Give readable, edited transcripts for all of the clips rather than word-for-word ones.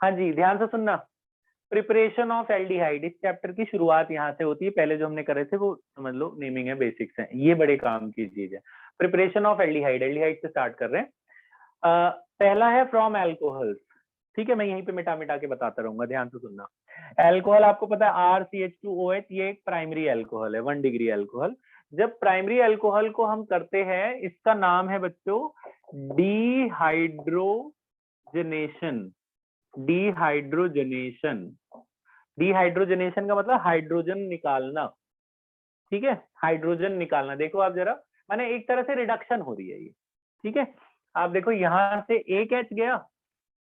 हाँ जी, ध्यान से सुनना। प्रिपरेशन ऑफ एल्डिहाइड, इस चैप्टर की शुरुआत यहाँ से होती है। पहले जो हमने करे थे वो समझ लो नेमिंग है, बेसिक्स है, ये बड़े काम की चीज है। प्रिपरेशन ऑफ एल्डिहाइड, एल्डिहाइड से स्टार्ट कर रहे हैं। पहला है फ्रॉम एल्कोहल्स। ठीक है, मैं यहीं पे मिटा मिटा के बताता रहूंगा, ध्यान से सुनना। एल्कोहल आपको पता है RCH2OH, ये एक प्राइमरी एल्कोहल है, 1 डिग्री एल्कोहल। जब प्राइमरी एल्कोहल को हम करते हैं, इसका नाम है बच्चों डिहाइड्रोजनेशन। डिहाइड्रोजनेशन, डिहाइड्रोजनेशन का मतलब हाइड्रोजन निकालना। ठीक है, हाइड्रोजन निकालना। देखो आप जरा, माने एक तरह से रिडक्शन हो रही है ये। ठीक है, आप देखो यहाँ से एक H गया,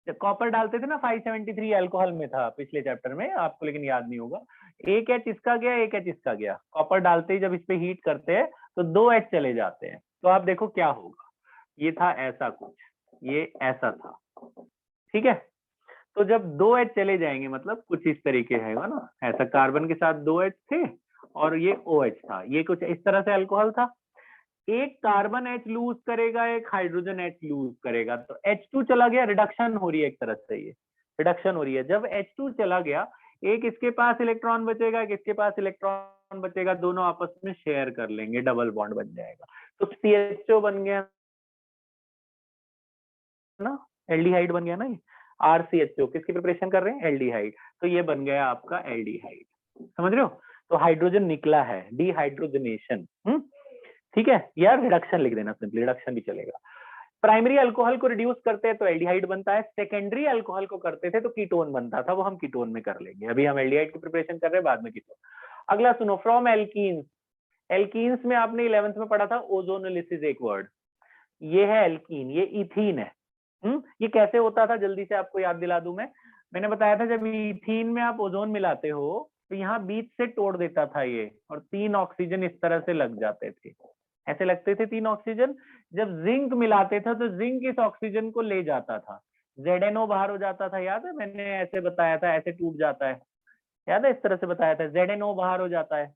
जब कॉपर डालते थे ना 573 अल्कोहल में था पिछले चैप्टर में आपको, लेकिन याद नहीं होगा। एक H इसका गया, एक H इसका गया। कॉपर डालते ही जब इस पे हीट करते हैं तो 2 H चले जाते हैं। तो आप देखो क्या होगा, ये था ऐसा कुछ, ये ऐसा था। ठीक है, तो जब 2 H चले जाएंगे मतलब कुछ इस तरीके है ना, ऐसा कार्बन के साथ 2 H थे और ये OH था, ये कुछ इस तरह से अल्कोहल था। एक कार्बन H लूज करेगा, एक हाइड्रोजन H लूज करेगा, तो H2 चला गया, रिडक्शन हो रही है एक तरह से, ये रिडक्शन हो रही है। जब H2 चला गया, एक इसके पास इलेक्ट्रॉन बचेगा, एक इसके पास इलेक्ट्रॉन बचेगा, दोनों आपस में शेयर कर लेंगे, डबल बॉन्ड बन जाएगा। तो CHO बन गया ना, एल्डिहाइड बन गया ना ये। RCHO किसकी प्रिपरेशन कर रहे हैं, एल्डिहाइड। तो ये बन गया आपका एल्डिहाइड, समझ रहे हो। तो हाइड्रोजन निकला है, डिहाइड्रोजनेशन। ठीक है, या रिडक्शन लिख देना, सिंपली रिडक्शन भी चलेगा। प्राइमरी अल्कोहल को रिड्यूस करते हैं तो एल्डिहाइड बनता है, सेकेंडरी अल्कोहल को करते थे तो कीटोन बनता था, वो हम कीटोन में कर लेंगे। अभी हम एल्डिहाइड की प्रिपरेशन कर रहे हैं, बाद में कीटोन। अगला सुनो, फ्रॉम एल्कीन्स। एल्कीन्स में आपने 11th में पढ़ा था ओजोनोलिसिस एक वर्ड, ये है एल्कीन, ये इथीन है। ये कैसे होता था, जल्दी से आपको याद दिला दूं मैं। मैंने बताया था जब इथीन में आप ओजोन मिलाते हो तो यहाँ बीच से तोड़ देता था ये, और 3 ऑक्सीजन इस तरह से लग जाते थे, ऐसे लगते थे 3 ऑक्सीजन। जब जिंक मिलाते थे तो जिंक इस ऑक्सीजन को ले जाता था, ZNO बाहर हो जाता था, याद है मैंने ऐसे बताया था, ऐसे टूट जाता है, याद है इस तरह से बताया था, ZNO बाहर हो जाता है।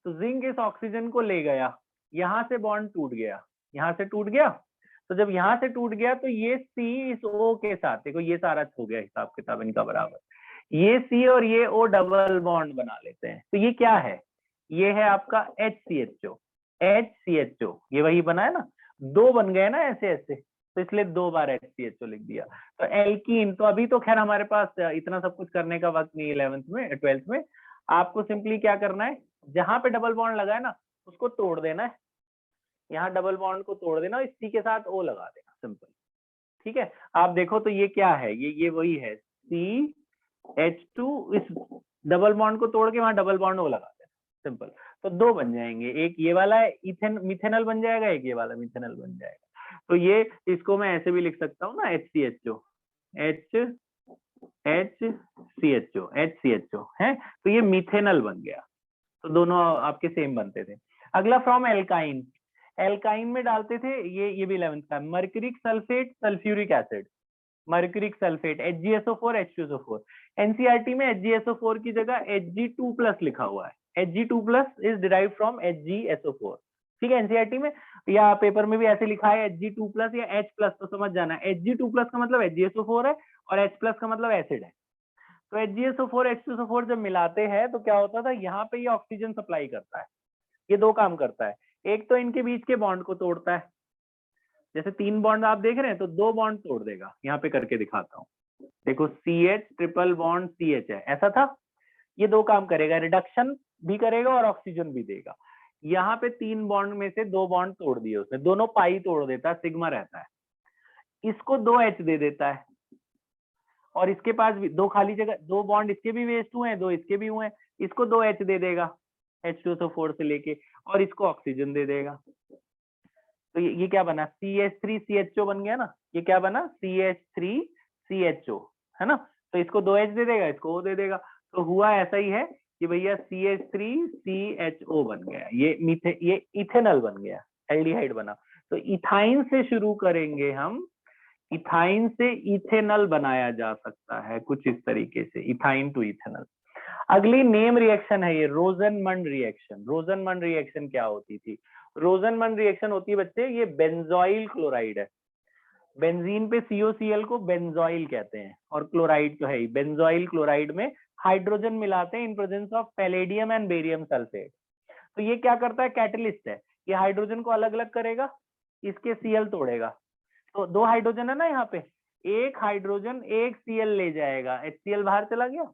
तो जिंक इस ऑक्सीजन को ले गया, यहां से बॉन्ड टूट गया, यहां से टूट गया। तो जब यहां से टूट गया तो ये C इस O के साथ, देखो ये सारा हो गया हिसाब किताब इनका बराबर, ये C और ये O डबल बॉन्ड बना लेते हैं। तो ये क्या है, ये है आपका HCHO। HCHO ये वही बना है ना, 2 बन गए ना ऐसे ऐसे, तो इसलिए 2 बार HCHO लिख दिया। तो एल्कीन, तो अभी तो खैर हमारे पास इतना सब कुछ करने का वक्त नहीं, 11th में 12th में। आपको सिंपली क्या करना है, जहां पे डबल बॉन्ड लगा है ना उसको तोड़ देना है, यहाँ डबल बॉन्ड को तोड़ देना, इस C के साथ O लगा देना, सिंपल। ठीक है, आप देखो तो ये क्या है, ये वही है CH2, इस डबल बॉन्ड को तोड़ के वहां डबल बॉन्ड O लगा देना, सिंपल। तो 2 बन जाएंगे, एक ये वाला इथेन मिथेनल बन जाएगा, एक ये वाला मिथेनल बन जाएगा। तो ये इसको मैं ऐसे भी लिख सकता हूँ ना, HCHO, HCHO है, तो ये मिथेनल बन गया। तो दोनों आपके सेम बनते थे। अगला फ्रॉम एल्काइन। एल्काइन में डालते थे, ये भी 11th का, mercuric sulphate, sulphuric acid. Mercuric sulphate HgSO4 H2SO4। NCERT में HgSO4 की जगह Hg2+ लिखा हुआ है, Hg2+ is derived from HgSO4। ठीक है, एनसीईआरटी में या पेपर में भी ऐसे लिखा है Hg2+ या H+, तो समझ जाना Hg2+ का मतलब HgSO4 है और H+ का मतलब एसिड है। तो HgSO4 H2SO4 जब मिलाते हैं तो क्या होता था, यहाँ पे ये ऑक्सीजन सप्लाई करता है, ये 2 काम करता है। एक तो इनके बीच के बॉन्ड को तोड़ता है, जैसे 3 बॉन्ड आप देख रहे हैं तो 2 बॉन्ड तोड़ देगा, यहाँ पे करके दिखाता हूँ। देखो CH ट्रिपल बॉन्ड CH है, ऐसा था, ये 2 काम करेगा, रिडक्शन भी करेगा और ऑक्सीजन भी देगा। यहाँ पे 3 बॉन्ड में से 2 बॉन्ड तोड़ दिए उसने, दोनों पाई तोड़ देता है, सिग्मा रहता है। इसको 2 H दे देता है, और इसके पास भी 2 खाली जगह, 2 बॉन्ड इसके भी वेस्ट हुए हैं, 2 इसके भी हुए हैं, इसको 2 H दे देगा H2SO4 से लेके, और इसको ऑक्सीजन दे देगा। तो ये क्या बना, CH3CHO बन गया ना, ये क्या बना CH3CHO, है ना। तो इसको 2 H दे देगा, इसको O दे देगा, तो हुआ ऐसा ही है कि भैया CH3CHO बन गया, ये इथेनॉल बन गया, एल्डिहाइड बना। तो इथाइन से शुरू करेंगे हम, इथाइन से इथेनॉल बनाया जा सकता है कुछ इस तरीके से, इथाइन टू इथेनॉल। अगली नेम रिएक्शन है ये रोजनमंड रिएक्शन। रोजनमंड रिएक्शन क्या होती थी, रोजनमंड रिएक्शन होती है बच्चे, ये बेंजोइल क्लोराइड है। बेंजीन पे COCl को बेंजोइल कहते हैं, और क्लोराइड तो है ही, बेंजोइल क्लोराइड में हाइड्रोजन मिलाते हैं इन presence of palladium and barium sulphate. तो ये क्या करता है, कैटलिस्ट है, ये हाइड्रोजन को अलग अलग करेगा, इसके Cl तोड़ेगा। तो दो हाइड्रोजन है ना यहाँ पे, एक हाइड्रोजन एक Cl ले जाएगा, HCl बाहर चला गया,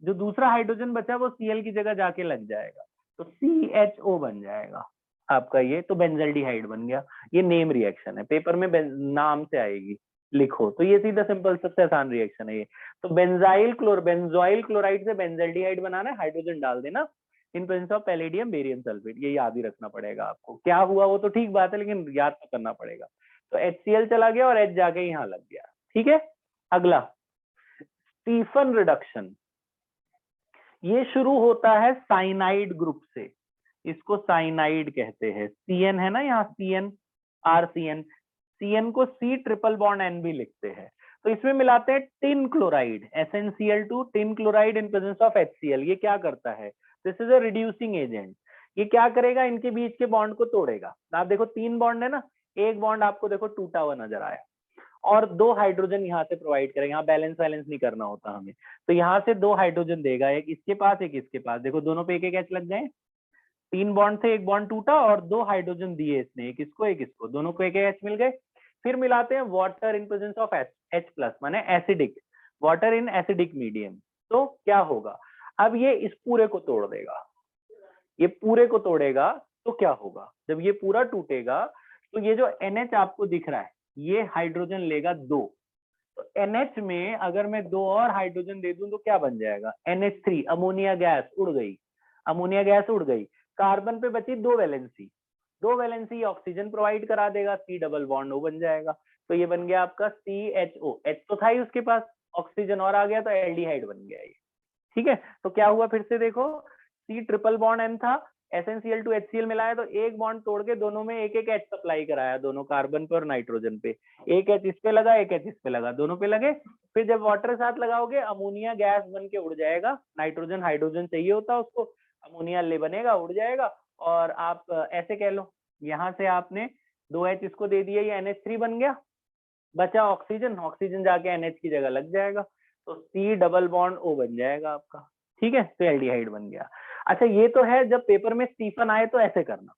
जो दूसरा हाइड्रोजन बचा वो Cl की जगह जाके लग जाएगा, तो CHO बन जाएगा आपका, ये तो बेंजल्डिहाइड बन गया। ये नेम रिएक्शन है, पेपर में नाम से आएगी, लिखो तो ये सीधा सिंपल सबसे आसान रिएक्शन है ये। तो बेंजोइल क्लोराइड से बेंजल्डिहाइड बनाना है, हाइड्रोजन डाल देना इन presence of palladium barium sulphate, ये याद ही रखना पड़ेगा आपको। क्या हुआ वो तो ठीक बात है, लेकिन याद तो करना पड़ेगा। तो HCl चला गया और H जाके यहाँ लग गया, ठीक है। अगला स्टीफन रिडक्शन, ये शुरू होता है साइनाइड ग्रुप से, इसको साइनाइड कहते हैं। CN है ना यहाँ, CN RCN, CN को C ट्रिपल बॉन्ड N भी लिखते हैं। तो इसमें मिलाते हैं tin chloride SnCl2 tin chloride in presence of HCl। ये क्या करता है, this is a reducing agent. ये क्या करेगा, इनके बीच के बॉन्ड को तोड़ेगा। आप देखो 3 बॉन्ड है ना, एक बॉन्ड आपको देखो टूटा हुआ नजर आया, और 2 हाइड्रोजन यहाँ से प्रोवाइड करेगा, यहाँ बैलेंस नहीं करना होता हमें, तो यहाँ से 2 हाइड्रोजन देगा, एक इसके पास एक इसके पास, देखो दोनों पे एक एक H लग गए, 3 बॉन्ड थे, एक बॉन्ड टूटा और 2 हाइड्रोजन दिए इसने, एक इसको, दोनों को एक H मिल गए। फिर मिलाते हैं water in presence of H plus, माने acidic, water in acidic medium. तो क्या होगा, अब ये इस पूरे को तोड़ देगा, ये पूरे को तोड़ेगा, तो क्या होगा, जब ये पूरा टूटेगा तो ये जो NH आपको दिख रहा है, ये हाइड्रोजन लेगा 2, तो NH में अगर मैं 2 और हाइड्रोजन दे दूं तो क्या बन जाएगा, NH3, अमोनिया गैस उड़ गई, अमोनिया गैस उड़ गई, कार्बन पे बची 2 वैलेंसी, 2 वैलेंसी ऑक्सीजन प्रोवाइड करा देगा, C डबल बॉन्ड O बन जाएगा। तो ये बन गया आपका CHO, H तो था ही उसके पास, ऑक्सीजन और आ गया तो एल्डिहाइड बन गया ये, ठीक है। तो क्या हुआ फिर से देखो, C ट्रिपल बॉन्ड N था, SnCl2 HCl मिलाया, तो एक बॉन्ड तोड़ के दोनों में एक एक H सप्लाई कराया, दोनों कार्बन पे और नाइट्रोजन पे, एक H इस पे लगा, एक H इस पे लगा, दोनों पे लगे। फिर जब वाटर साथ लगाओगे अमोनिया गैस बन के उड़ जाएगा, नाइट्रोजन हाइड्रोजन चाहिए होता है उसको, अमोनिया ले बनेगा, उड़ जाएगा। और आप ऐसे कह लो, यहाँ से आपने 2H इसको दे दिया, ये NH3 बन गया, बचा ऑक्सीजन, ऑक्सीजन जाके NH की जगह लग जाएगा, तो C डबल बॉन्ड O बन जाएगा आपका, ठीक है। तो एल्डिहाइड बन गया। अच्छा ये तो है जब पेपर में स्टीफन आए तो ऐसे करना।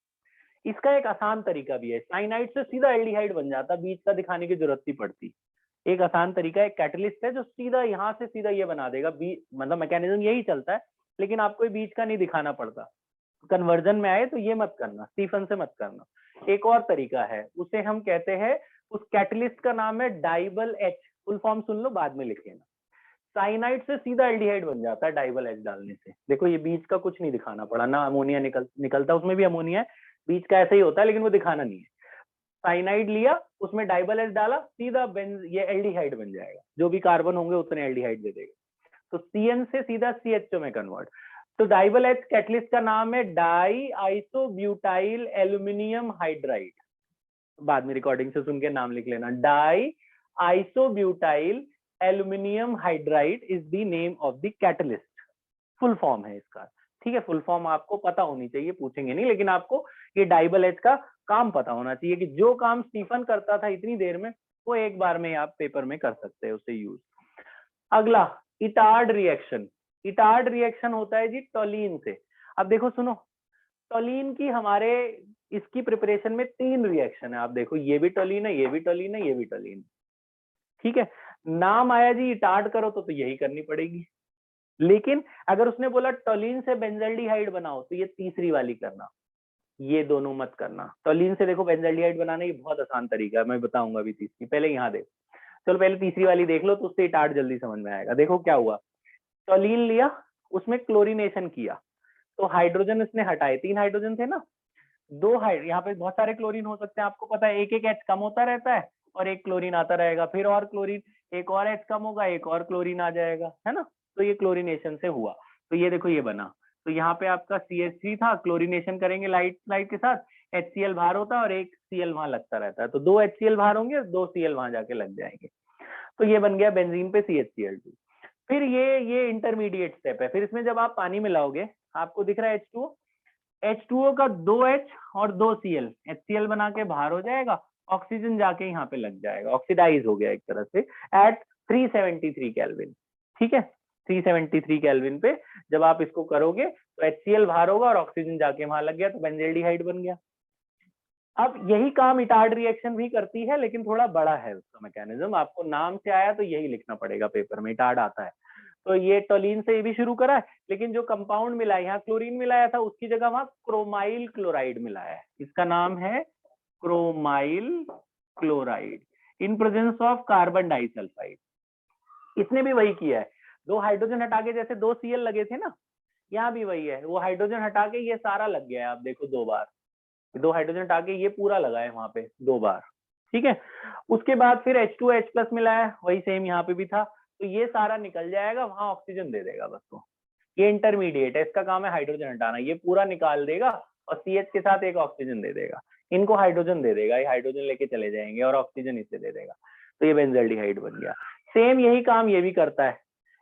इसका एक आसान तरीका भी है, साइनाइड से सीधा एल्डिहाइड बन जाता, बीच का दिखाने की जरूरत नहीं पड़ती। एक आसान तरीका, एक कैटलिस्ट है जो सीधा यहाँ से सीधा ये बना देगा, मतलब मैकेनिज्म यही चलता है, लेकिन आपको बीच का नहीं दिखाना पड़ता। कन्वर्जन में आए तो ये मत करना, स्टीफन से मत करना। एक और तरीका है, उसे हम कहते हैं, उस कैटलिस्ट का नाम है डाइबल H, फुल फॉर्म सुन लो बाद में लिख लेना। साइनाइड से सीधा एल्डिहाइड बन जाता है डाइबल H डालने से। देखो ये बीच का कुछ नहीं दिखाना पड़ा ना, अमोनिया निकलता, उसमें भी अमोनिया है, बीच का ऐसे ही होता है, लेकिन वो दिखाना नहीं है। साइनाइड लिया, उसमें डाइबल H डाला, सीधा ये एल्डिहाइड बन जाएगा, जो भी कार्बन होंगे उतने एल्डिहाइड दे देगा। तो CN से सीधा CHO में कन्वर्ट। तो डाइबल H कैटलिस्ट का नाम है डाई आइसोब्यूटाइल एल्यूमिनियम हाइड्राइड, बाद में रिकॉर्डिंग से सुन के नाम लिख लेना, die isobutyl aluminium hydride is the name of the catalyst, full form है इसका, ठीक है। फुल फॉर्म आपको पता होनी चाहिए, पूछेंगे नहीं, लेकिन आपको ये डाइबल H का काम पता होना चाहिए, कि जो काम स्टीफन करता था इतनी देर में, वो एक बार में आप पेपर में कर सकते हैं उसे यूज। अगला इटार्ड रिएक्शन, इटार्ड रिएक्शन होता है जी टोलीन से। अब देखो सुनो, टोलीन की हमारे इसकी प्रिपरेशन में 3 रिएक्शन है, आप देखो ये भी टोलीन है, ये भी टोलीन है, ये भी टोलीन, ठीक है। नाम आया जी इटार्ड करो तो यही करनी पड़ेगी, लेकिन अगर उसने बोला टोलीन से बेंजल्डिहाइड बनाओ तो ये तीसरी वाली करना, ये दोनों मत करना। टोलीन से देखो बेंजल्डिहाइड बनाना ये बहुत आसान तरीका है, मैं बताऊंगा अभी तीसरी, पहले यहाँ देख, चलो पहले तीसरी वाली देख लो, तो उससे इटार्ड जल्दी समझ में आएगा। देखो क्या हुआ, टोलीन लिया, उसमें क्लोरीनेशन किया, तो हाइड्रोजन इसने हटाए, 3 हाइड्रोजन थे ना, 2 यहाँ पे बहुत सारे क्लोरीन हो सकते हैं, आपको पता है, एक एक H कम होता रहता है और एक क्लोरीन आता रहेगा, फिर और क्लोरीन, एक और H कम होगा, एक और क्लोरीन आ जाएगा, है ना। तो ये क्लोरीनेशन से हुआ, तो ये देखो ये बना। तो यहाँ पे आपका CH3 था, क्लोरीनेशन करेंगे लाइट के साथ, HCl बाहर होता है और एक Cl वहां लगता रहता है, तो 2 HCl बाहर होंगे, 2 Cl वहां जाके लग जाएंगे, तो ये बन गया बेंजीन पे CHCl2। फिर ये इंटरमीडिएट स्टेप है, फिर इसमें जब आप पानी मिलाओगे, आपको दिख रहा है H2O का 2H और 2 Cl, HCl बना के बाहर हो जाएगा, ऑक्सीजन जाके यहाँ पे लग जाएगा, ऑक्सीडाइज हो गया एक तरह से एट 373 केल्विन। ठीक है, 373 केल्विन पे जब आप इसको करोगे तो HCl बाहर होगा और ऑक्सीजन जाके वहां लग गया तो बेंजल्डिहाइड बन गया। अब यही काम इटार्ड रिएक्शन भी करती है, लेकिन थोड़ा बड़ा है उसका मैकेनिज्म, आपको नाम से आया तो यही लिखना पड़ेगा पेपर में, इटार्ड आता है। तो ये टोलिन से ये भी शुरू करा है, लेकिन जो कंपाउंड मिला है, यहाँ क्लोरीन मिलाया था, उसकी जगह वहां क्रोमाइल क्लोराइड मिलाया है, इसका नाम है chromyl chloride in presence of carbon disulphide. इसने भी वही किया है, दो हाइड्रोजन हटा के, जैसे 2 Cl लगे थे ना, यहाँ भी वही है, वो हाइड्रोजन हटा के ये सारा लग गया है, आप देखो 2 बार, 2 हाइड्रोजन हटा के ये पूरा लगा है वहां पे 2 बार। ठीक है, उसके बाद फिर H2H+ मिला है, वही सेम यहाँ पे भी था, तो ये सारा निकल जाएगा, वहां ऑक्सीजन दे देगा बस। तो ये इंटरमीडिएट है, इसका काम है हाइड्रोजन हटाना, ये पूरा निकाल देगा और CH के साथ एक ऑक्सीजन दे देगा, इनको हाइड्रोजन दे देगा, ये हाइड्रोजन लेके चले जाएंगे और ऑक्सीजन इसे दे देगा, तो ये बेंजल्डिहाइड बन गया। सेम यही काम ये भी करता है,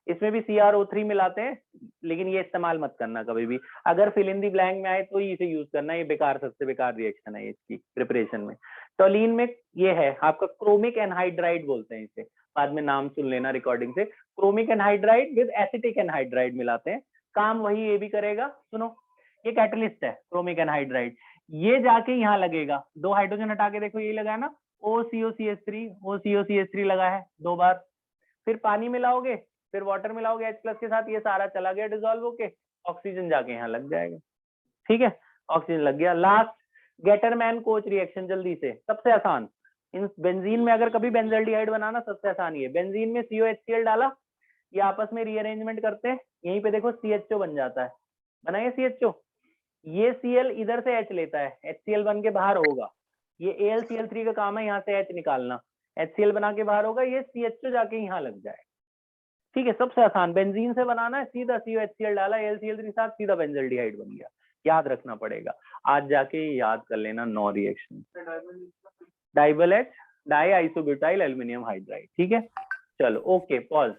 इसमें भी CrO3 मिलाते हैं, लेकिन ये इस्तेमाल मत करना कभी भी, अगर फिल इन दी ब्लैंक में आए तो ही इसे यूज करना, ये बेकार, सबसे बेकार रिएक्शन है इसकी प्रिपरेशन में। टोलिन में ये है आपका क्रोमिक एनहाइड्राइड बोलते हैं इसे, बाद में नाम सुन लेना रिकॉर्डिंग से, chromic anhydride with acetic anhydride मिलाते हैं, काम वही ये भी करेगा। सुनो, ये कैटलिस्ट है क्रोमिक एनहाइड्राइड, ये जाके यहाँ लगेगा, 2 हाइड्रोजन हटा के देखो, यही लगा है ना, OCOCH3, OCOCH3 लगा है 2 बार, फिर पानी मिलाओगे, फिर वाटर मिलाओगे H+ के साथ, ये सारा चला गया डिसॉल्व होके, ऑक्सीजन जाके यहाँ लग जाएगा। ठीक है, ऑक्सीजन लग गया। लास्ट गेटरमैन कोच रिएक्शन, जल्दी से, सबसे आसान, इन बेंजीन में अगर कभी बेंजल्डिहाइड बनाना सबसे आसान ये, बेंजीन में COHCl डाला, ये आपस में रीअरेंजमेंट करते हैं, यहीं पे देखो CHO बन जाता है, बनाइए CHO, ये Cl इधर से H लेता है, HCl बन के बाहर होगा, ये AlCl3 का काम है यहाँ से H निकालना, HCl बना के बाहर होगा, ये CHO जाके यहाँ लग जाए। ठीक है, सबसे आसान, बेंजीन से बनाना है, सीधा COHCl डाला, AlCl3 साथ, सीधा बेंजल्डिहाइड बन गया, याद रखना पड़ेगा, आज जाके याद कर लेना 9 reaction. DIBAL H, diisobutyl aluminium hydride. ठीक है, चलो ओके, पॉज।